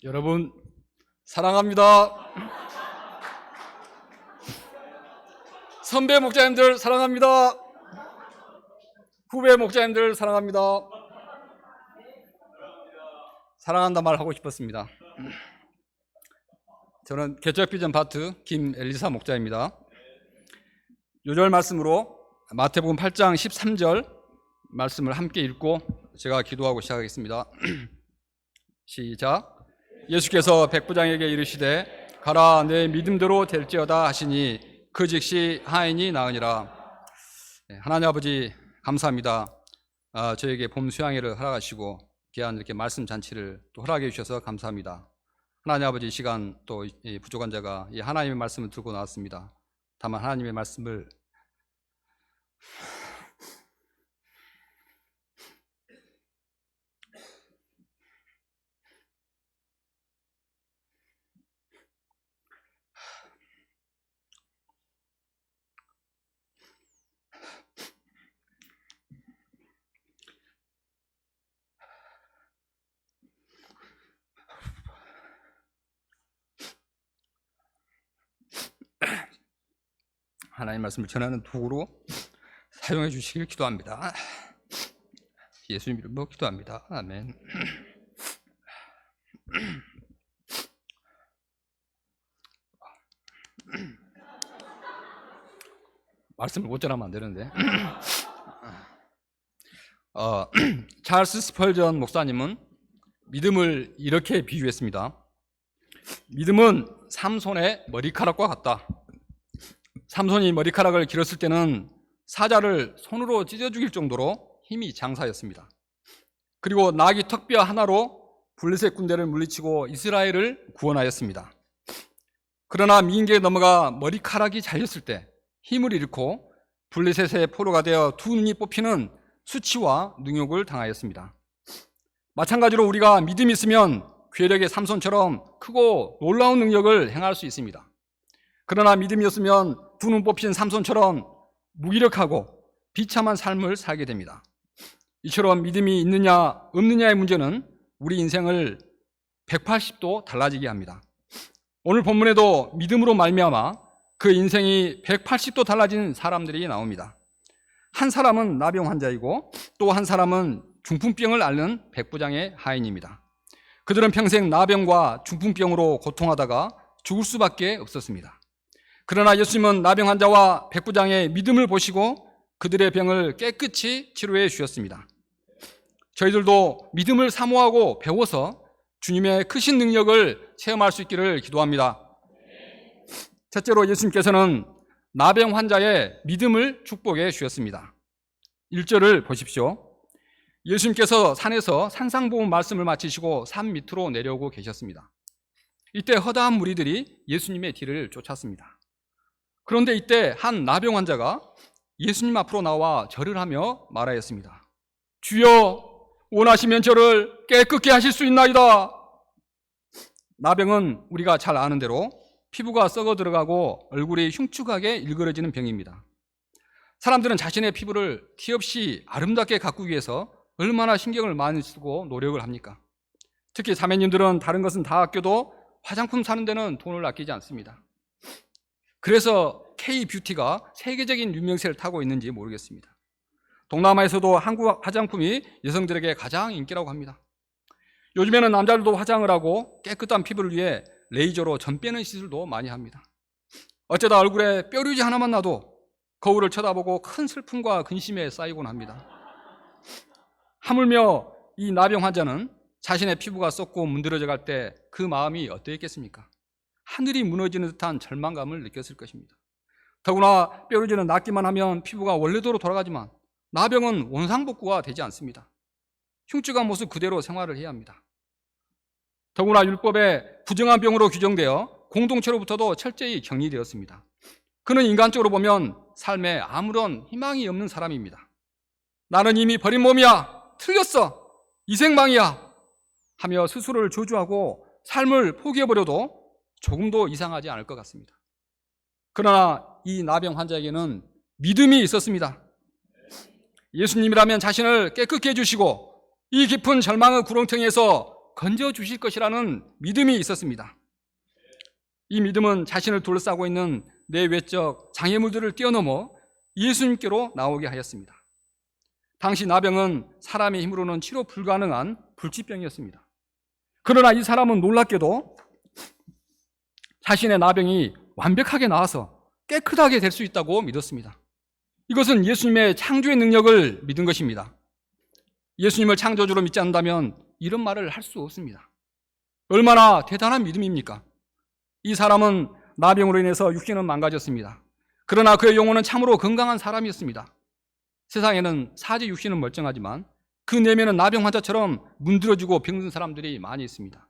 여러분 사랑합니다. 선배 목자님들 사랑합니다. 후배 목자님들 사랑합니다. 사랑한다 말 하고 싶었습니다. 저는 개척비전 파트 김엘리사 목자입니다. 요절 말씀으로 마태복음 8장 13절 말씀을 함께 읽고 제가 기도하고 시작하겠습니다. 시작. 예수께서 백부장에게 이르시되 가라, 내 믿음대로 될지어다 하시니 그 즉시 하인이 나으니라. 하나님 아버지 감사합니다. 저에게 봄 수양회를 허락하시고 귀한 이렇게 말씀 잔치를 또 허락해 주셔서 감사합니다. 하나님 아버지, 이 시간 또 이 부족한 자가 이 하나님의 말씀을 들고 나왔습니다. 다만 하나님의 말씀을 하나님 말씀을 전하는 도구로 사용해 주시길 기도합니다. 예수님 이름으로 기도합니다. 아멘. 말씀을 못 전하면 안 되는데. 찰스 스펄전 목사님은 믿음을 이렇게 비유했습니다. 믿음은 삼손의 머리카락과 같다. 삼손이 머리카락을 길었을 때는 사자를 손으로 찢어 죽일 정도로 힘이 장사였습니다. 그리고 나귀 턱뼈 하나로 블레셋 군대를 물리치고 이스라엘을 구원하였습니다. 그러나 민계에 넘어가 머리카락이 잘렸을 때 힘을 잃고 블레셋의 포로가 되어 두 눈이 뽑히는 수치와 능욕을 당하였습니다. 마찬가지로 우리가 믿음이 있으면 괴력의 삼손처럼 크고 놀라운 능력을 행할 수 있습니다. 그러나 믿음이 없으면 두 눈 뽑힌 삼손처럼 무기력하고 비참한 삶을 살게 됩니다. 이처럼 믿음이 있느냐 없느냐의 문제는 우리 인생을 180도 달라지게 합니다. 오늘 본문에도 믿음으로 말미암아 그 인생이 180도 달라진 사람들이 나옵니다. 한 사람은 나병 환자이고 또 한 사람은 중풍병을 앓는 백부장의 하인입니다. 그들은 평생 나병과 중풍병으로 고통하다가 죽을 수밖에 없었습니다. 그러나 예수님은 나병 환자와 백부장의 믿음을 보시고 그들의 병을 깨끗이 치료해 주셨습니다. 저희들도 믿음을 사모하고 배워서 주님의 크신 능력을 체험할 수 있기를 기도합니다. 첫째로 예수님께서는 나병 환자의 믿음을 축복해 주셨습니다. 1절을 보십시오. 예수님께서 산에서 산상보훈 말씀을 마치시고 산 밑으로 내려오고 계셨습니다. 이때 허다한 무리들이 예수님의 뒤를 쫓았습니다. 그런데 이때 한 나병 환자가 예수님 앞으로 나와 절을 하며 말하였습니다. 주여, 원하시면 저를 깨끗게 하실 수 있나이다. 나병은 우리가 잘 아는 대로 피부가 썩어 들어가고 얼굴이 흉측하게 일그러지는 병입니다. 사람들은 자신의 피부를 티 없이 아름답게 가꾸기 위해서 얼마나 신경을 많이 쓰고 노력을 합니까? 특히 자매님들은 다른 것은 다 아껴도 화장품 사는 데는 돈을 아끼지 않습니다. 그래서 K-뷰티가 세계적인 유명세를 타고 있는지 모르겠습니다. 동남아에서도 한국 화장품이 여성들에게 가장 인기라고 합니다. 요즘에는 남자들도 화장을 하고 깨끗한 피부를 위해 레이저로 전 빼는 시술도 많이 합니다. 어쩌다 얼굴에 뼈류지 하나만 나도 거울을 쳐다보고 큰 슬픔과 근심에 쌓이곤 합니다. 하물며 이 나병 환자는 자신의 피부가 썩고 문드러져 갈 때 그 마음이 어떠했겠습니까? 하늘이 무너지는 듯한 절망감을 느꼈을 것입니다. 더구나 뼈류지는 낫기만 하면 피부가 원래대로 돌아가지만 나병은 원상복구가 되지 않습니다. 흉측한 모습 그대로 생활을 해야 합니다. 더구나 율법에 부정한 병으로 규정되어 공동체로부터도 철저히 격리되었습니다. 그는 인간적으로 보면 삶에 아무런 희망이 없는 사람입니다. 나는 이미 버린 몸이야, 틀렸어, 이생망이야 하며 스스로를 저주하고 삶을 포기해버려도 조금도 이상하지 않을 것 같습니다. 그러나 이 나병 환자에게는 믿음이 있었습니다. 예수님이라면 자신을 깨끗게 해주시고 이 깊은 절망의 구렁텅이에서 건져주실 것이라는 믿음이 있었습니다. 이 믿음은 자신을 둘러싸고 있는 내외적 장애물들을 뛰어넘어 예수님께로 나오게 하였습니다. 당시 나병은 사람의 힘으로는 치료 불가능한 불치병이었습니다. 그러나 이 사람은 놀랍게도 자신의 나병이 완벽하게 나아서 깨끗하게 될 수 있다고 믿었습니다. 이것은 예수님의 창조의 능력을 믿은 것입니다. 예수님을 창조주로 믿지 않는다면 이런 말을 할 수 없습니다. 얼마나 대단한 믿음입니까? 이 사람은 나병으로 인해서 육신은 망가졌습니다. 그러나 그의 영혼은 참으로 건강한 사람이었습니다. 세상에는 사지 육신은 멀쩡하지만 그 내면은 나병 환자처럼 문드러지고 병든 사람들이 많이 있습니다.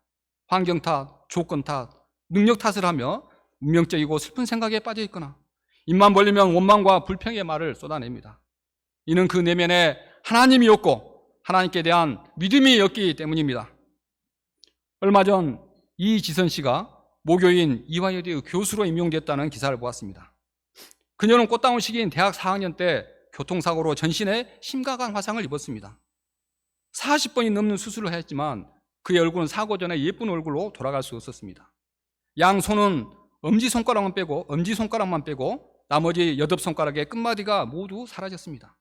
환경 탓, 조건 탓, 능력 탓을 하며 운명적이고 슬픈 생각에 빠져 있거나 입만 벌리면 원망과 불평의 말을 쏟아냅니다. 이는 그 내면에 하나님이 없고 하나님께 대한 믿음이 없기 때문입니다. 얼마 전 이지선 씨가 모교인 이화여대의 교수로 임용됐다는 기사를 보았습니다. 그녀는 꽃다운 시기인 대학 4학년 때 교통사고로 전신에 심각한 화상을 입었습니다. 40번이 넘는 수술을 했지만 그의 얼굴은 사고 전에 예쁜 얼굴로 돌아갈 수 없었습니다. 양손은 엄지손가락만 빼고 나머지 8손가락의 끝마디가 모두 사라졌습니다.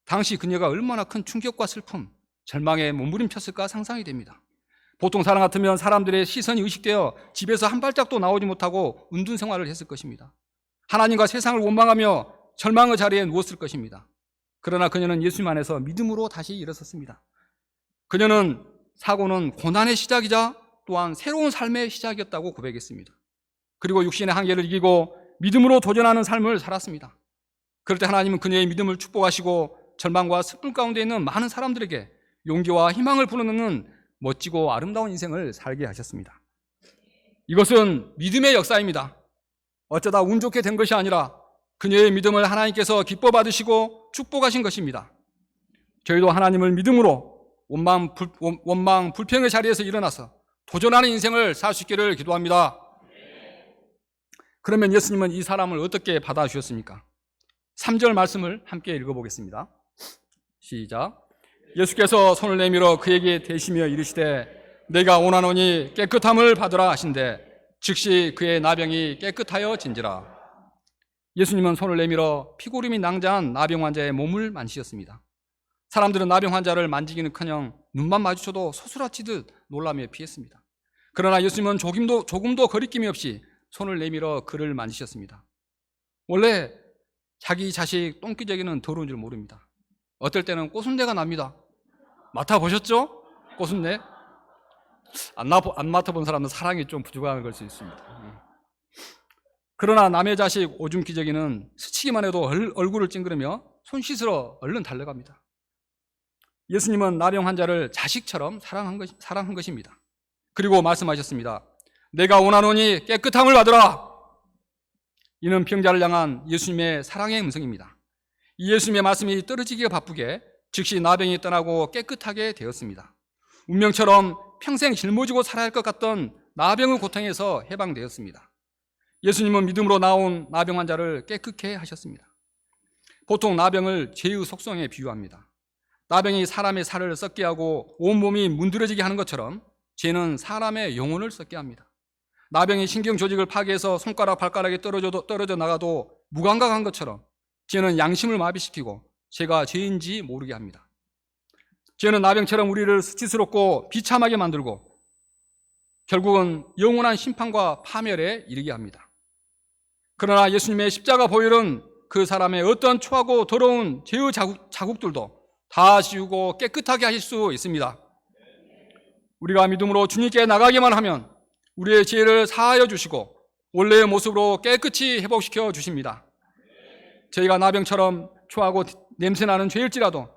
당시 그녀가 얼마나 큰 충격과 슬픔, 절망에 몸부림쳤을까 상상이 됩니다. 보통 사람 같으면 사람들의 시선이 의식되어 집에서 한 발짝도 나오지 못하고 은둔 생활을 했을 것입니다. 하나님과 세상을 원망하며 절망의 자리에 누웠을 것입니다. 그러나 그녀는 예수님 안에서 믿음으로 다시 일어섰습니다. 그녀는 사고는 고난의 시작이자 또한 새로운 삶의 시작이었다고 고백했습니다. 그리고 육신의 한계를 이기고 믿음으로 도전하는 삶을 살았습니다. 그럴 때 하나님은 그녀의 믿음을 축복하시고 절망과 슬픔 가운데 있는 많은 사람들에게 용기와 희망을 불어넣는 멋지고 아름다운 인생을 살게 하셨습니다. 이것은 믿음의 역사입니다. 어쩌다 운 좋게 된 것이 아니라 그녀의 믿음을 하나님께서 기뻐 받으시고 축복하신 것입니다. 저희도 하나님을 믿음으로 원망 불평의 자리에서 일어나서 도전하는 인생을 살 수 있기를 기도합니다. 그러면 예수님은 이 사람을 어떻게 받아주셨습니까? 3절 말씀을 함께 읽어보겠습니다. 시작. 예수께서 손을 내밀어 그에게 대시며 이르시되 내가 원하노니 깨끗함을 받으라 하신대 즉시 그의 나병이 깨끗하여 진지라. 예수님은 손을 내밀어 피고름이 낭자한 나병 환자의 몸을 만지셨습니다. 사람들은 나병 환자를 만지기는커녕 눈만 마주쳐도 소스라치듯 놀라며 피했습니다. 그러나 예수님은 조금도 거리낌이 없이 손을 내밀어 그를 만지셨습니다. 원래 자기 자식 똥기저귀는 더러운 줄 모릅니다. 어떨 때는 꼬순내가 납니다. 맡아보셨죠? 꼬순내? 안 맡아본 사람은 사랑이 좀 부족한 걸 수 있습니다. 그러나 남의 자식 오줌 기저귀는 스치기만 해도 얼굴을 찡그리며 손 씻으러 얼른 달려갑니다. 예수님은 나병 환자를 자식처럼 사랑한 것입니다. 그리고 말씀하셨습니다. 내가 원하노니 깨끗함을 받으라. 이는 병자를 향한 예수님의 사랑의 음성입니다. 이 예수님의 말씀이 떨어지기가 바쁘게 즉시 나병이 떠나고 깨끗하게 되었습니다. 운명처럼 평생 짊어지고 살아야 할 것 같던 나병의 고통에서 해방되었습니다. 예수님은 믿음으로 나온 나병 환자를 깨끗게 하셨습니다. 보통 나병을 죄의 속성에 비유합니다. 나병이 사람의 살을 썩게 하고 온몸이 문드러지게 하는 것처럼 죄는 사람의 영혼을 썩게 합니다. 나병이 신경 조직을 파괴해서 손가락, 발가락이 떨어져 나가도 무감각한 것처럼 죄는 양심을 마비시키고 죄가 죄인지 모르게 합니다. 죄는 나병처럼 우리를 수치스럽고 비참하게 만들고 결국은 영원한 심판과 파멸에 이르게 합니다. 그러나 예수님의 십자가 보혈은 그 사람의 어떤 초하고 더러운 죄의 자국들도 다 지우고 깨끗하게 하실 수 있습니다. 우리가 믿음으로 주님께 나가기만 하면 우리의 죄를 사하여 주시고 원래의 모습으로 깨끗이 회복시켜 주십니다. 저희가 나병처럼 초하고 냄새나는 죄일지라도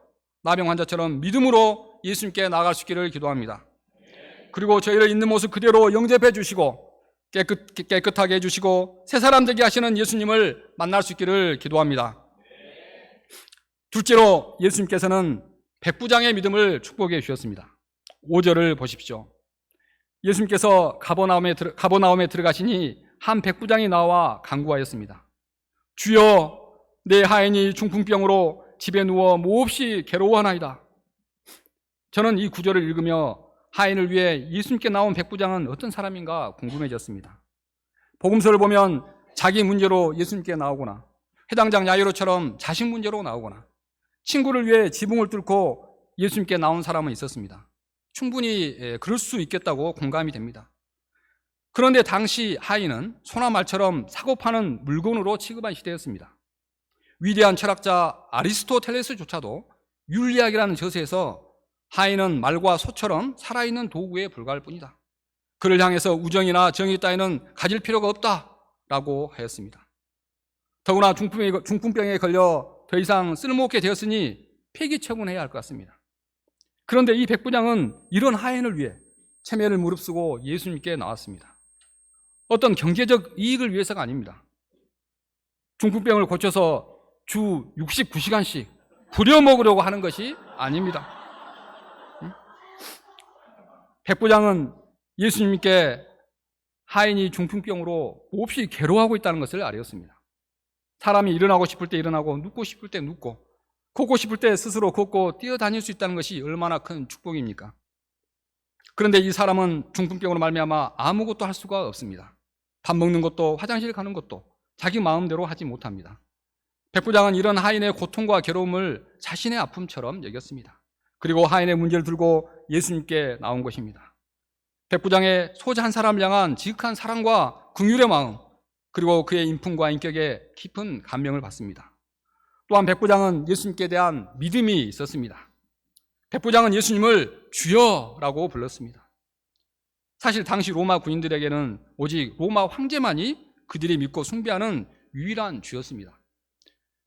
나병 환자처럼 믿음으로 예수님께 나아갈 수 있기를 기도합니다. 그리고 저희를 있는 모습 그대로 영접해 주시고 깨끗하게 해주시고 새 사람 되게 하시는 예수님을 만날 수 있기를 기도합니다. 둘째로 예수님께서는 백부장의 믿음을 축복해 주셨습니다. 5절을 보십시오. 예수님께서 가버나움에 들어가시니 한 백부장이 나와 간구하였습니다. 주여, 내 하인이 중풍병으로 집에 누워 몹시 괴로워하나이다. 저는 이 구절을 읽으며 하인을 위해 예수님께 나온 백부장은 어떤 사람인가 궁금해졌습니다. 복음서를 보면 자기 문제로 예수님께 나오거나 해당장 야이로처럼 자식 문제로 나오거나 친구를 위해 지붕을 뚫고 예수님께 나온 사람은 있었습니다. 충분히 그럴 수 있겠다고 공감이 됩니다. 그런데 당시 하인은 소나 말처럼 사고 파는 물건으로 취급한 시대였습니다. 위대한 철학자 아리스토텔레스조차도 윤리학이라는 저서에서 하인은 말과 소처럼 살아있는 도구에 불과할 뿐이다. 그를 향해서 우정이나 정의 따위는 가질 필요가 없다라고 하였습니다. 더구나 중풍병에 걸려 더 이상 쓸모없게 되었으니 폐기 처분해야 할 것 같습니다. 그런데 이 백부장은 이런 하인을 위해 체면을 무릅쓰고 예수님께 나왔습니다. 어떤 경제적 이익을 위해서가 아닙니다. 중풍병을 고쳐서 주 69시간씩 부려먹으려고 하는 것이 아닙니다. 백부장은 예수님께 하인이 중풍병으로 몹시 괴로워하고 있다는 것을 알았습니다. 사람이 일어나고 싶을 때 일어나고 눕고 싶을 때 눕고 걷고 싶을 때 스스로 걷고 뛰어다닐 수 있다는 것이 얼마나 큰 축복입니까? 그런데 이 사람은 중풍병으로 말미암아 아무것도 할 수가 없습니다. 밥 먹는 것도 화장실 가는 것도 자기 마음대로 하지 못합니다. 백부장은 이런 하인의 고통과 괴로움을 자신의 아픔처럼 여겼습니다. 그리고 하인의 문제를 들고 예수님께 나온 것입니다. 백부장의 소자 한 사람을 향한 지극한 사랑과 긍휼의 마음, 그리고 그의 인품과 인격에 깊은 감명을 받습니다. 또한 백부장은 예수님께 대한 믿음이 있었습니다. 백부장은 예수님을 주여라고 불렀습니다. 사실 당시 로마 군인들에게는 오직 로마 황제만이 그들이 믿고 숭배하는 유일한 주였습니다.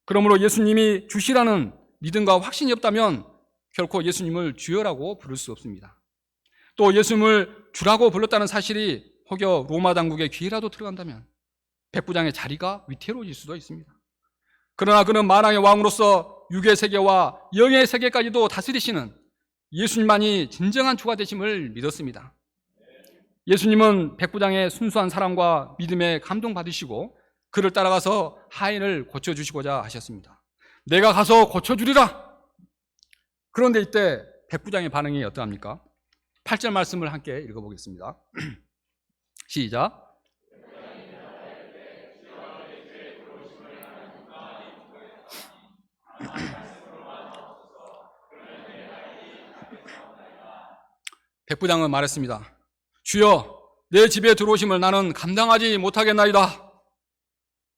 그러므로 예수님이 주시라는 믿음과 확신이 없다면 결코 예수님을 주여라고 부를 수 없습니다. 또 예수님을 주라고 불렀다는 사실이 혹여 로마 당국의 귀에라도 들어간다면 백부장의 자리가 위태로워질 수도 있습니다. 그러나 그는 만왕의 왕으로서 육의 세계와 영의 세계까지도 다스리시는 예수님만이 진정한 주가 되심을 믿었습니다. 예수님은 백부장의 순수한 사랑과 믿음에 감동받으시고 그를 따라가서 하인을 고쳐주시고자 하셨습니다. 내가 가서 고쳐주리라. 그런데 이때 백부장의 반응이 어떠합니까? 8절 말씀을 함께 읽어보겠습니다. 시작. 백부장은 말했습니다. 주여, 내 집에 들어오심을 나는 감당하지 못하겠나이다.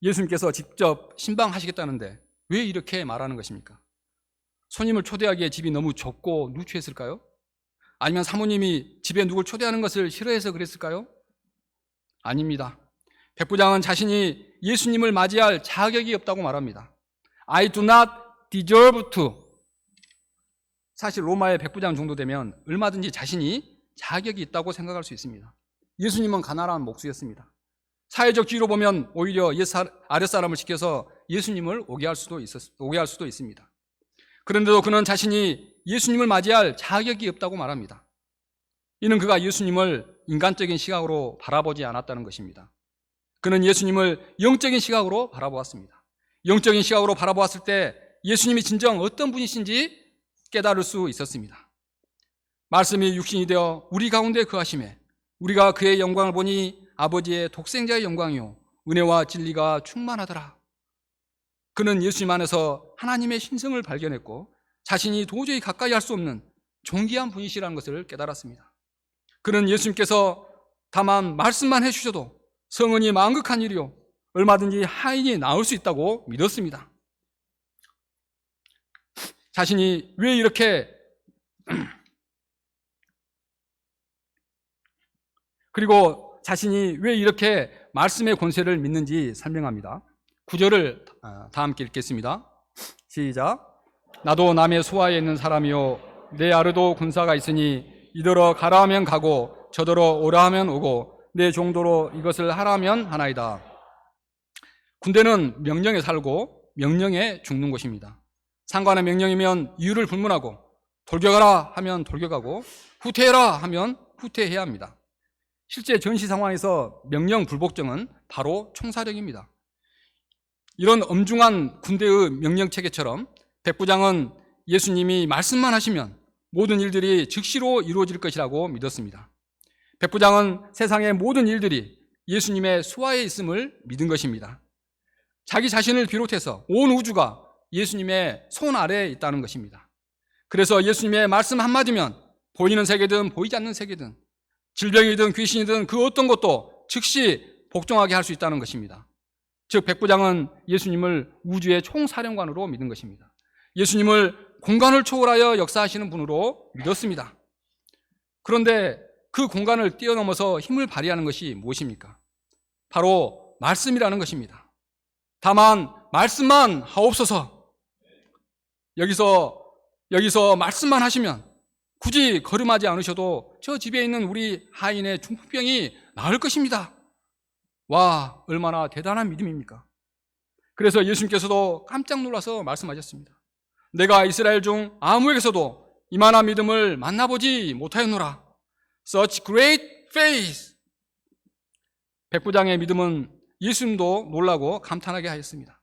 예수님께서 직접 신방하시겠다는데 왜 이렇게 말하는 것입니까? 손님을 초대하기에 집이 너무 좁고 누추했을까요? 아니면 사모님이 집에 누굴 초대하는 것을 싫어해서 그랬을까요? 아닙니다. 백부장은 자신이 예수님을 맞이할 자격이 없다고 말합니다. I do not deserve to. 사실 로마의 백부장 정도 되면 얼마든지 자신이 자격이 있다고 생각할 수 있습니다. 예수님은 가난한 목수였습니다. 사회적 지위로 보면 오히려 아랫사람을 시켜서 예수님을 오게 할 수도 있습니다. 그런데도 그는 자신이 예수님을 맞이할 자격이 없다고 말합니다. 이는 그가 예수님을 인간적인 시각으로 바라보지 않았다는 것입니다. 그는 예수님을 영적인 시각으로 바라보았습니다. 영적인 시각으로 바라보았을 때 예수님이 진정 어떤 분이신지 깨달을 수 있었습니다. 말씀이 육신이 되어 우리 가운데 거하심에 우리가 그의 영광을 보니 아버지의 독생자의 영광이요 은혜와 진리가 충만하더라. 그는 예수님 안에서 하나님의 신성을 발견했고 자신이 도저히 가까이 할 수 없는 존귀한 분이시라는 것을 깨달았습니다. 그는 예수님께서 다만 말씀만 해주셔도 성은이 만극한 일이요 얼마든지 하인이 나올 수 있다고 믿었습니다. 자신이 왜 이렇게 그리고 자신이 왜 이렇게 말씀의 권세를 믿는지 설명합니다. 9절을 다 함께 읽겠습니다. 시작. 나도 남의 수하에 있는 사람이요 내 아르도 군사가 있으니 이더러 가라 하면 가고 저더러 오라 하면 오고 내 정도로 이것을 하라 하면 하나이다. 군대는 명령에 살고 명령에 죽는 곳입니다. 상관의 명령이면 이유를 불문하고 돌격하라 하면 돌격하고 후퇴해라 하면 후퇴해야 합니다. 실제 전시 상황에서 명령 불복종은 바로 총사령입니다. 이런 엄중한 군대의 명령 체계처럼 백부장은 예수님이 말씀만 하시면 모든 일들이 즉시로 이루어질 것이라고 믿었습니다. 백부장은 세상의 모든 일들이 예수님의 수하에 있음을 믿은 것입니다. 자기 자신을 비롯해서 온 우주가 예수님의 손 아래에 있다는 것입니다. 그래서 예수님의 말씀 한마디면 보이는 세계든 보이지 않는 세계든 질병이든 귀신이든 그 어떤 것도 즉시 복종하게 할 수 있다는 것입니다. 즉 백부장은 예수님을 우주의 총사령관으로 믿은 것입니다. 예수님을 공간을 초월하여 역사하시는 분으로 믿었습니다. 그런데 그 공간을 뛰어넘어서 힘을 발휘하는 것이 무엇입니까? 바로 말씀이라는 것입니다. 다만 말씀만 하옵소서. 여기서 말씀만 하시면 굳이 걸음하지 않으셔도 저 집에 있는 우리 하인의 중풍병이 나을 것입니다. 와, 얼마나 대단한 믿음입니까? 그래서 예수님께서도 깜짝 놀라서 말씀하셨습니다. 내가 이스라엘 중 아무에게서도 이만한 믿음을 만나보지 못하였노라. Such great faith. 백부장의 믿음은 예수님도 놀라고 감탄하게 하였습니다.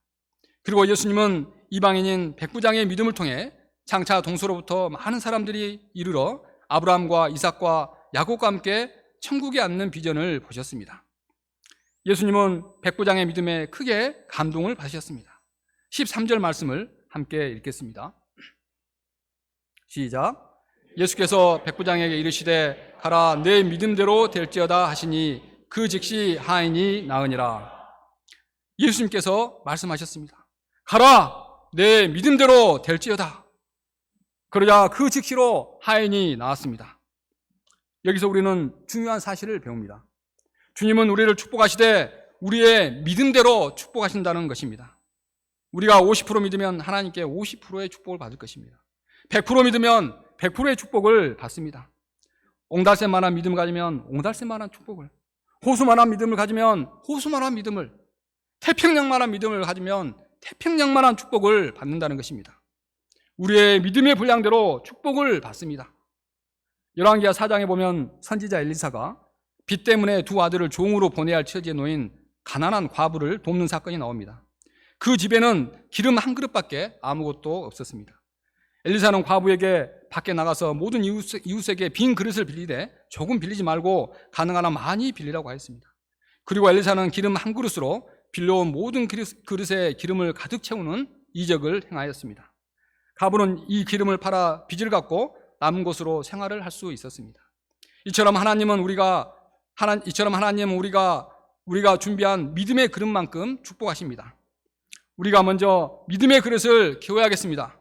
그리고 예수님은 이방인인 백부장의 믿음을 통해 장차 동서로부터 많은 사람들이 이르러 아브라함과 이삭과 야곱과 함께 천국에 앉는 비전을 보셨습니다. 예수님은 백부장의 믿음에 크게 감동을 받으셨습니다. 13절 말씀을 함께 읽겠습니다. 시작. 예수께서 백부장에게 이르시되 가라 내 믿음대로 될지어다 하시니 그 즉시 하인이 나으니라. 예수님께서 말씀하셨습니다. 가라 내 믿음대로 될지어다. 그러자 그 즉시로 하인이 나왔습니다. 여기서 우리는 중요한 사실을 배웁니다. 주님은 우리를 축복하시되 우리의 믿음대로 축복하신다는 것입니다. 우리가 50% 믿으면 하나님께 50%의 축복을 받을 것입니다. 100% 믿으면 100%의 축복을 받습니다. 옹달샘만한 믿음을 가지면 옹달샘만한 축복을, 호수만한 믿음을 가지면 호수만한 믿음을, 태평양만한 믿음을 가지면 태평양만한 축복을 받는다는 것입니다. 우리의 믿음의 분량대로 축복을 받습니다. 열왕기하 4장에 보면 선지자 엘리사가 빚 때문에 두 아들을 종으로 보내야 할 처지에 놓인 가난한 과부를 돕는 사건이 나옵니다. 그 집에는 기름 한 그릇밖에 아무것도 없었습니다. 엘리사는 과부에게 밖에 나가서 모든 이웃에게 빈 그릇을 빌리되 조금 빌리지 말고 가능한 한 많이 빌리라고 하였습니다. 그리고 엘리사는 기름 한 그릇으로 빌려온 모든 그릇에 기름을 가득 채우는 이적을 행하였습니다. 과부는 이 기름을 팔아 빚을 갚고 남은 것으로 생활을 할 수 있었습니다. 이처럼 하나님은 우리가 준비한 믿음의 그릇만큼 축복하십니다. 우리가 먼저 믿음의 그릇을 키워야겠습니다.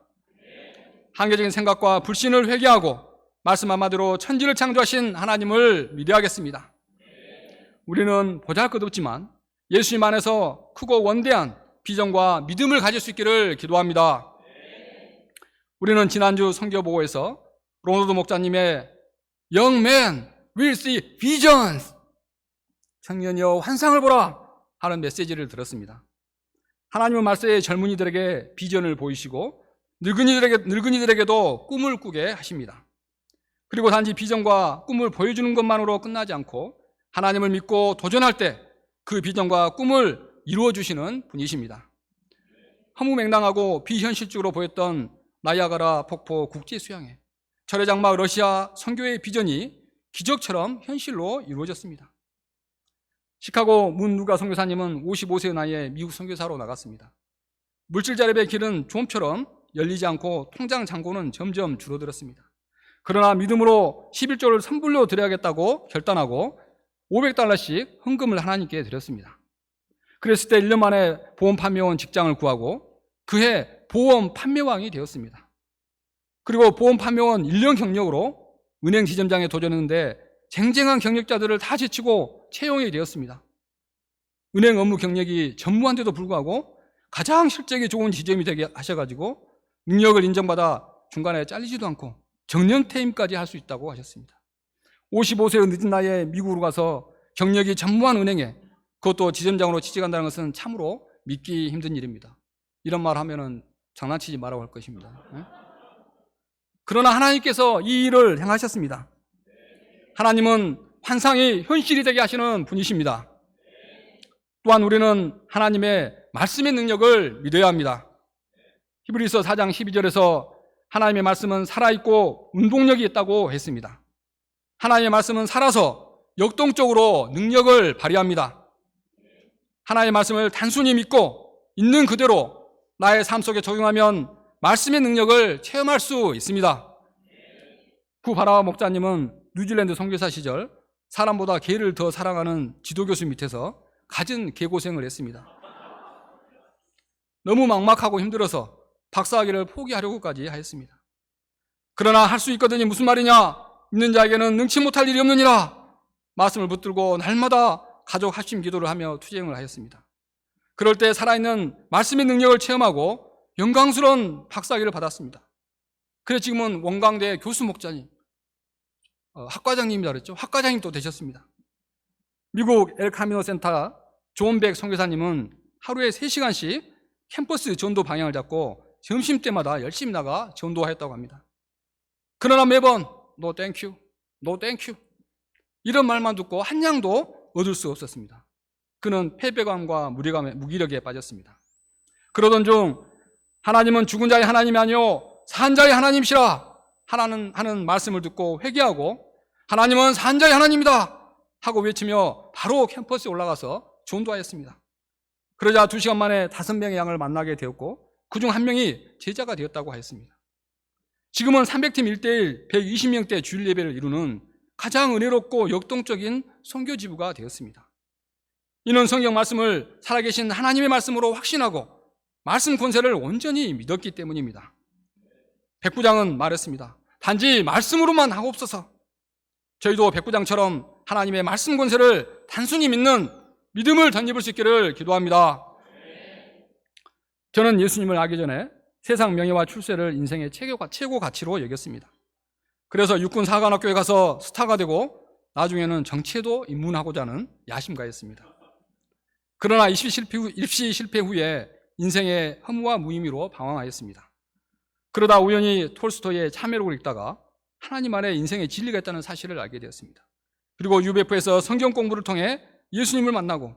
한계적인 생각과 불신을 회개하고 말씀 한마디로 천지를 창조하신 하나님을 믿어야겠습니다. 우리는 보잘것없지만 예수님 안에서 크고 원대한 비전과 믿음을 가질 수 있기를 기도합니다. 우리는 지난주 선교보고에서 로노드 목사님의 Young men will see visions, 청년이여 환상을 보라 하는 메시지를 들었습니다. 하나님은 말세에 젊은이들에게 비전을 보이시고 늙은이들에게도 꿈을 꾸게 하십니다. 그리고 단지 비전과 꿈을 보여주는 것만으로 끝나지 않고 하나님을 믿고 도전할 때 그 비전과 꿈을 이루어 주시는 분이십니다. 허무맹랑하고 비현실적으로 보였던 나이아가라 폭포 국제수양회, 철의 장막 러시아 선교의 비전이 기적처럼 현실로 이루어졌습니다. 시카고 문 누가 선교사님은 55세의 나이에 미국 선교사로 나갔습니다. 물질 자립의 길은 좀처럼 열리지 않고 통장 잔고는 점점 줄어들었습니다. 그러나 믿음으로 11조를 선불로 드려야겠다고 결단하고 $500씩 헌금을 하나님께 드렸습니다. 그랬을 때 1년 만에 보험 판매원 직장을 구하고 그해 보험 판매왕이 되었습니다. 그리고 보험 판매원 1년 경력으로 은행 지점장에 도전했는데 쟁쟁한 경력자들을 다 제치고 채용이 되었습니다. 은행 업무 경력이 전무한데도 불구하고 가장 실적이 좋은 지점이 되게 하셔가지고 능력을 인정받아 중간에 잘리지도 않고 정년퇴임까지 할 수 있다고 하셨습니다. 55세의 늦은 나이에 미국으로 가서 경력이 전무한 은행에 그것도 지점장으로 취직한다는 것은 참으로 믿기 힘든 일입니다. 이런 말 하면은 장난치지 말라고 할 것입니다. 그러나 하나님께서 이 일을 행하셨습니다. 하나님은 환상이 현실이 되게 하시는 분이십니다. 또한 우리는 하나님의 말씀의 능력을 믿어야 합니다. 히브리서 4장 12절에서 하나님의 말씀은 살아있고 운동력이 있다고 했습니다. 하나님의 말씀은 살아서 역동적으로 능력을 발휘합니다. 하나님의 말씀을 단순히 믿고 있는 그대로 나의 삶 속에 적용하면 말씀의 능력을 체험할 수 있습니다. 구 바라와 목사님은 뉴질랜드 선교사 시절 사람보다 개를 더 사랑하는 지도교수 밑에서 갖은 개고생을 했습니다. 너무 막막하고 힘들어서 박사학위를 포기하려고까지 하였습니다. 그러나 할 수 있거든이 무슨 말이냐? 믿는 자에게는 능치 못할 일이 없느니라. 말씀을 붙들고 날마다 가족 합심 기도를 하며 투쟁을 하였습니다. 그럴 때 살아있는 말씀의 능력을 체험하고 영광스러운 박사학위를 받았습니다. 그래서 지금은 원광대 교수 목자님, 학과장님이라 그랬죠. 학과장님 또 되셨습니다. 미국 엘카미노 센터 존백 선교사님은 하루에 3시간씩 캠퍼스 전도 방향을 잡고 점심때마다 열심히 나가 전도하였다고 합니다. 그러나 매번 No thank you, no thank you 이런 말만 듣고 한 양도 얻을 수 없었습니다. 그는 패배감과 무기력에 빠졌습니다. 그러던 중 하나님은 죽은 자의 하나님이 아니요 산 자의 하나님이시라 하는 말씀을 듣고 회개하고 하나님은 산 자의 하나님이다 하고 외치며 바로 캠퍼스에 올라가서 전도하였습니다. 그러자 2시간 만에 5명의 양을 만나게 되었고 그중 1명이 제자가 되었다고 하였습니다. 지금은 300팀 1대1 120명대 주일 예배를 이루는 가장 은혜롭고 역동적인 선교지부가 되었습니다. 이는 성경 말씀을 살아계신 하나님의 말씀으로 확신하고 말씀 권세를 온전히 믿었기 때문입니다. 백부장은 말했습니다. 단지 말씀으로만 하옵소서. 저희도 백부장처럼 하나님의 말씀 권세를 단순히 믿는 믿음을 덧입을 수 있기를 기도합니다. 저는 예수님을 알기 전에 세상 명예와 출세를 인생의 최고 가치로 여겼습니다. 그래서 육군 사관학교에 가서 스타가 되고 나중에는 정치에도 입문하고자 하는 야심가였습니다. 그러나 입시 실패 후에 인생의 허무와 무의미로 방황하였습니다. 그러다 우연히 톨스토이의 참회록을 읽다가 하나님 안에 인생의 진리가 있다는 사실을 알게 되었습니다. 그리고 UBF에서 성경 공부를 통해 예수님을 만나고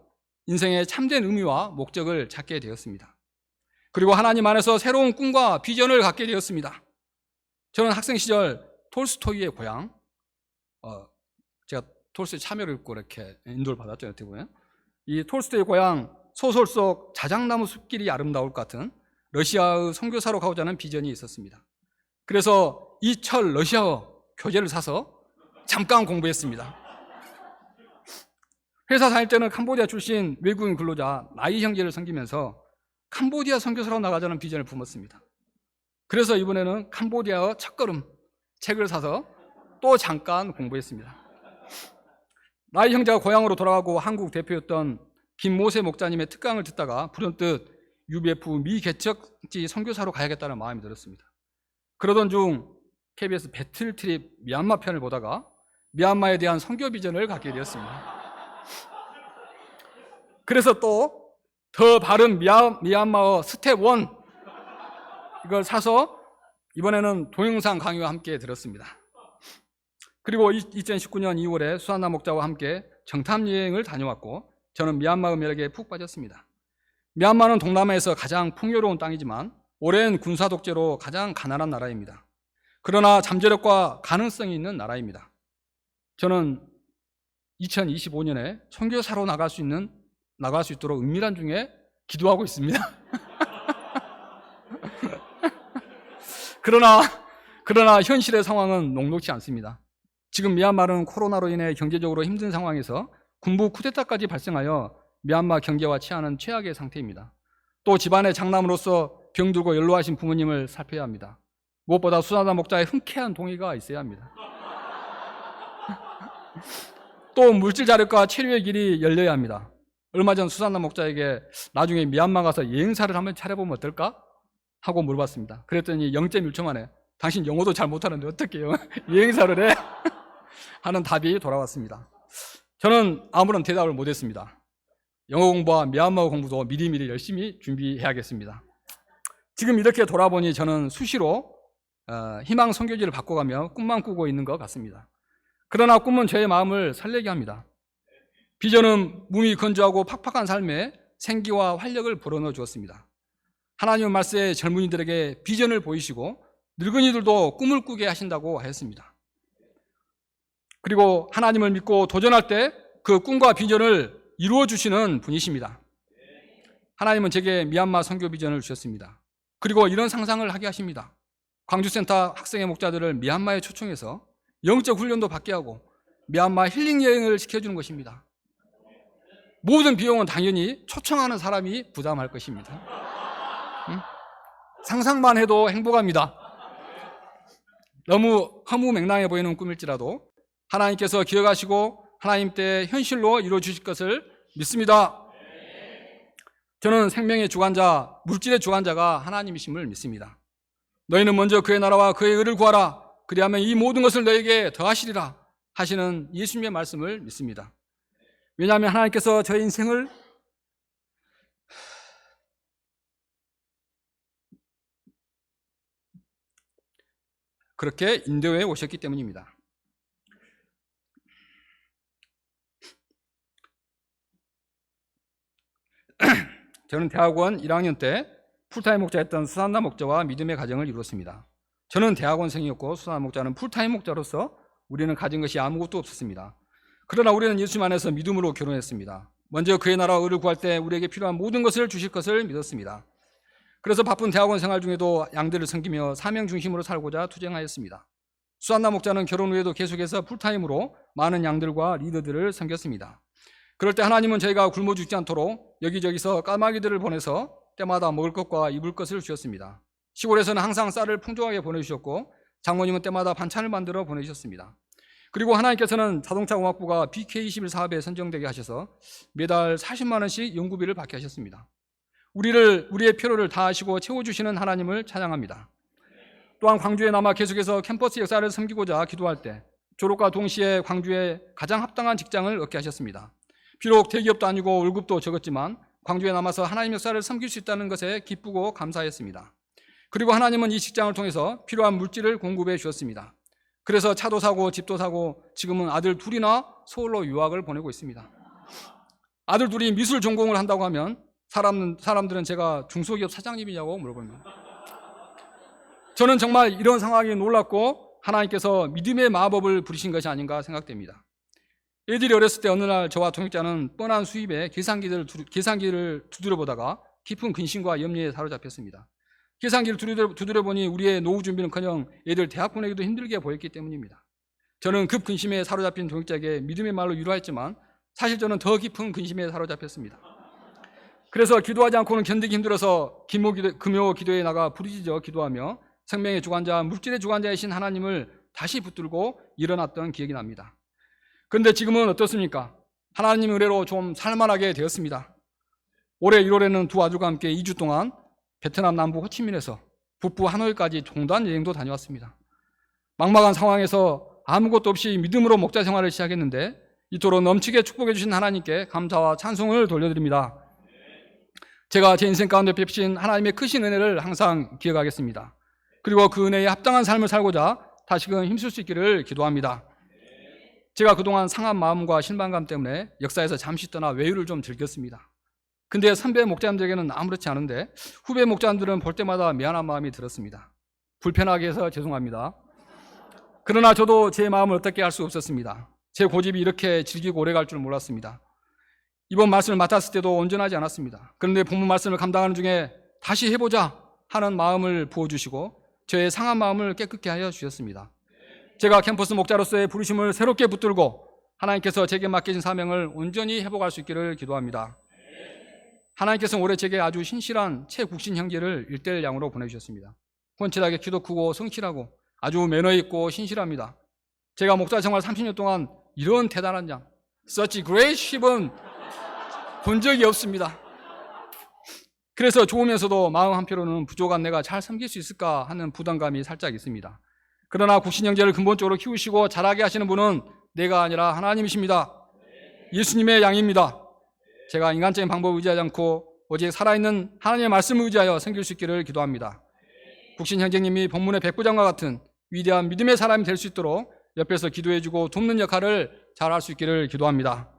인생의 참된 의미와 목적을 찾게 되었습니다. 그리고 하나님 안에서 새로운 꿈과 비전을 갖게 되었습니다. 저는 학생 시절 톨스토이의 고향, 제가 톨스토이 참여를 읽고 이렇게 인도를 받았죠. 어떻게 보면 이 톨스토이의 고향 소설 속 자작나무 숲길이 아름다울 것 같은 러시아의 선교사로 가고자 하는 비전이 있었습니다. 그래서 이 철 러시아어 교재를 사서 잠깐 공부했습니다. 회사 다닐 때는 캄보디아 출신 외국인 근로자 나이 형제를 섬기면서 캄보디아 선교사로 나가자는 비전을 품었습니다. 그래서 이번에는 캄보디아어 첫걸음 책을 사서 또 잠깐 공부했습니다. 나이 형제가 고향으로 돌아가고 한국 대표였던 김모세 목자님의 특강을 듣다가 불현듯 UBF 미개척지 선교사로 가야겠다는 마음이 들었습니다. 그러던 중 KBS 배틀트립 미얀마 편을 보다가 미얀마에 대한 선교 비전을 갖게 되었습니다. 그래서 또 더 바른 미얀마어 스텝 1 이걸 사서 이번에는 동영상 강의와 함께 들었습니다. 그리고 2019년 2월에 수산나 목자와 함께 정탐 여행을 다녀왔고 저는 미얀마의 매력에 푹 빠졌습니다. 미얀마는 동남아에서 가장 풍요로운 땅이지만 오랜 군사 독재로 가장 가난한 나라입니다. 그러나 잠재력과 가능성이 있는 나라입니다. 저는 2025년에 선교사로 나갈 수 있도록 은밀한 중에 기도하고 있습니다. 그러나 현실의 상황은 녹록지 않습니다. 지금 미얀마는 코로나로 인해 경제적으로 힘든 상황에서 군부 쿠데타까지 발생하여 미얀마 경제와 치안은 최악의 상태입니다. 또 집안의 장남으로서 병들고 연로하신 부모님을 살펴야 합니다. 무엇보다 수산나 목자의 흔쾌한 동의가 있어야 합니다. 또 물질 자력과 체류의 길이 열려야 합니다. 얼마 전 수산나 목자에게 나중에 미얀마 가서 여행사를 한번 차려보면 어떨까? 하고 물어봤습니다. 그랬더니 0.1초 만에 당신 영어도 잘 못하는데 어떻게 여행사를 해? 하는 답이 돌아왔습니다. 저는 아무런 대답을 못했습니다. 영어 공부와 미얀마어 공부도 미리미리 열심히 준비해야겠습니다. 지금 이렇게 돌아보니 저는 수시로 희망 선교지를 바꿔가며 꿈만 꾸고 있는 것 같습니다. 그러나 꿈은 저의 마음을 설레게 합니다. 비전은 몸이 건조하고 팍팍한 삶에 생기와 활력을 불어넣어 주었습니다. 하나님의 말씀에 젊은이들에게 비전을 보이시고 늙은이들도 꿈을 꾸게 하신다고 하였습니다. 그리고 하나님을 믿고 도전할 때 그 꿈과 비전을 이루어 주시는 분이십니다. 하나님은 제게 미얀마 선교 비전을 주셨습니다. 그리고 이런 상상을 하게 하십니다. 광주센터 학생회 목자들을 미얀마에 초청해서 영적 훈련도 받게 하고 미얀마 힐링 여행을 시켜주는 것입니다. 모든 비용은 당연히 초청하는 사람이 부담할 것입니다. 상상만 해도 행복합니다. 너무 허무맹랑해 보이는 꿈일지라도 하나님께서 기억하시고 하나님 때 현실로 이루어 주실 것을 믿습니다. 저는 생명의 주관자, 물질의 주관자가 하나님이심을 믿습니다. 너희는 먼저 그의 나라와 그의 의를 구하라. 그리하면 이 모든 것을 너에게 더하시리라 하시는 예수님의 말씀을 믿습니다. 왜냐하면 하나님께서 저의 인생을 그렇게 인도해 오셨기 때문입니다. 저는 대학원 1학년 때 풀타임 목자였던 수산나 목자와 믿음의 가정을 이루었습니다. 저는 대학원생이었고 수산나 목자는 풀타임 목자로서 우리는 가진 것이 아무것도 없었습니다. 그러나 우리는 예수님 안에서 믿음으로 결혼했습니다. 먼저 그의 나라와 의를 구할 때 우리에게 필요한 모든 것을 주실 것을 믿었습니다. 그래서 바쁜 대학원 생활 중에도 양들을 섬기며 사명 중심으로 살고자 투쟁하였습니다. 수산나 목자는 결혼 후에도 계속해서 풀타임으로 많은 양들과 리더들을 섬겼습니다. 그럴 때 하나님은 저희가 굶어 죽지 않도록 여기저기서 까마귀들을 보내서 때마다 먹을 것과 입을 것을 주셨습니다. 시골에서는 항상 쌀을 풍족하게 보내주셨고 장모님은 때마다 반찬을 만들어 보내주셨습니다. 그리고 하나님께서는 자동차공학부가 BK21 사업에 선정되게 하셔서 매달 40만 원씩 연구비를 받게 하셨습니다. 우리의 필요를 다하시고 채워주시는 하나님을 찬양합니다. 또한 광주에 남아 계속해서 캠퍼스 역사를 섬기고자 기도할 때 졸업과 동시에 광주에 가장 합당한 직장을 얻게 하셨습니다. 비록 대기업도 아니고 월급도 적었지만 광주에 남아서 하나님 역사를 섬길 수 있다는 것에 기쁘고 감사했습니다. 그리고 하나님은 이 직장을 통해서 필요한 물질을 공급해 주셨습니다. 그래서 차도 사고 집도 사고 지금은 아들 둘이나 서울로 유학을 보내고 있습니다. 아들 둘이 미술 전공을 한다고 하면 사람들은 제가 중소기업 사장님이냐고 물어봅니다. 저는 정말 이런 상황이 놀랍고 하나님께서 믿음의 마법을 부리신 것이 아닌가 생각됩니다. 애들이 어렸을 때 어느 날 저와 동역자는 뻔한 수입에 계산기를 두드려보다가 깊은 근심과 염려에 사로잡혔습니다. 계산기를 두드려보니 우리의 노후 준비는커녕 애들 대학 보내기도 힘들게 보였기 때문입니다. 저는 급 근심에 사로잡힌 동역자에게 믿음의 말로 위로했지만 사실 저는 더 깊은 근심에 사로잡혔습니다. 그래서 기도하지 않고는 견디기 힘들어서 금요 기도에 나가 부르짖어 기도하며 생명의 주관자, 물질의 주관자이신 하나님을 다시 붙들고 일어났던 기억이 납니다. 그런데 지금은 어떻습니까? 하나님의 은혜로 좀 살만하게 되었습니다. 올해 1월에는 두 아들과 함께 2주 동안 베트남 남부 호치민에서 북부 하노이까지 종단 여행도 다녀왔습니다. 막막한 상황에서 아무것도 없이 믿음으로 목자 생활을 시작했는데 이토록 넘치게 축복해 주신 하나님께 감사와 찬송을 돌려드립니다. 제가 제 인생 가운데 베푸신 하나님의 크신 은혜를 항상 기억하겠습니다. 그리고 그 은혜에 합당한 삶을 살고자 다시금 힘쓸 수 있기를 기도합니다. 제가 그동안 상한 마음과 실망감 때문에 역사에서 잠시 떠나 외유를 좀 즐겼습니다. 근데 선배 목자님들에게는 아무렇지 않은데 후배 목자님들은 볼 때마다 미안한 마음이 들었습니다. 불편하게 해서 죄송합니다. 그러나 저도 제 마음을 어떻게 할 수 없었습니다. 제 고집이 이렇게 질기고 오래 갈 줄 몰랐습니다. 이번 말씀을 맡았을 때도 온전하지 않았습니다. 그런데 본문 말씀을 감당하는 중에 다시 해보자 하는 마음을 부어주시고 저의 상한 마음을 깨끗게 하여 주셨습니다. 제가 캠퍼스 목자로서의 부르심을 새롭게 붙들고 하나님께서 제게 맡기신 사명을 온전히 회복할 수 있기를 기도합니다. 하나님께서는 올해 제게 아주 신실한 최국신 형제를 1:1 양으로 보내주셨습니다. 훤칠하게 키도 크고 성실하고 아주 매너 있고 신실합니다. 제가 목자 생활 30년 동안 이런 대단한 양, such great sheep은 본 적이 없습니다. 그래서 좋으면서도 마음 한편으로는 부족한 내가 잘 섬길 수 있을까 하는 부담감이 살짝 있습니다. 그러나 국신 형제를 근본적으로 키우시고 자라게 하시는 분은 내가 아니라 하나님이십니다. 예수님의 양입니다. 제가 인간적인 방법을 의지하지 않고 오직 살아있는 하나님의 말씀을 의지하여 섬길 수 있기를 기도합니다. 국신 형제님이 본문의 백부장과 같은 위대한 믿음의 사람이 될 수 있도록 옆에서 기도해주고 돕는 역할을 잘할 수 있기를 기도합니다.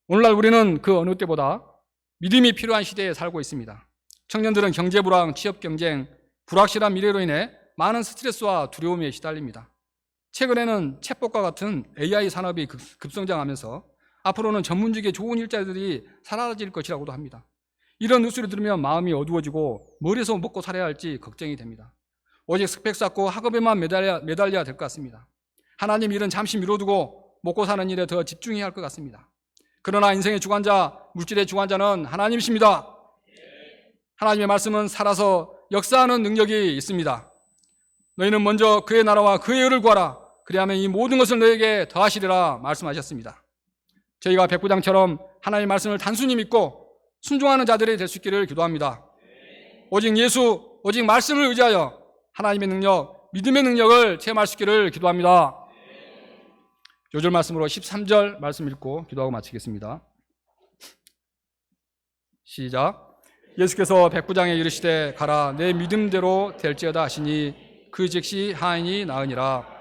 오늘날 우리는 그 어느 때보다 믿음이 필요한 시대에 살고 있습니다. 청년들은 경제 불황, 취업 경쟁, 불확실한 미래로 인해 많은 스트레스와 두려움에 시달립니다. 최근에는 챗봇과 같은 AI 산업이 급성장하면서 앞으로는 전문직의 좋은 일자리들이 사라질 것이라고도 합니다. 이런 뉴스를 들으면 마음이 어두워지고 머리에서 먹고 살아야 할지 걱정이 됩니다. 오직 스펙 쌓고 학업에만 매달려야 될 것 같습니다. 하나님 일은 잠시 미뤄두고 먹고 사는 일에 더 집중해야 할 것 같습니다. 그러나 인생의 주관자, 물질의 주관자는 하나님이십니다. 하나님의 말씀은 살아서 역사하는 능력이 있습니다. 너희는 먼저 그의 나라와 그의 의를 구하라. 그리하면 이 모든 것을 너에게 더하시리라 말씀하셨습니다. 저희가 백부장처럼 하나님의 말씀을 단순히 믿고 순종하는 자들이 될 수 있기를 기도합니다. 오직 예수, 오직 말씀을 의지하여 하나님의 능력, 믿음의 능력을 체험할 수 있기를 기도합니다. 요절 말씀으로 13절 말씀 읽고 기도하고 마치겠습니다. 시작. 예수께서 백부장에 이르시되 가라 내 믿음대로 될지어다 하시니 그 즉시 하인이 나으니라.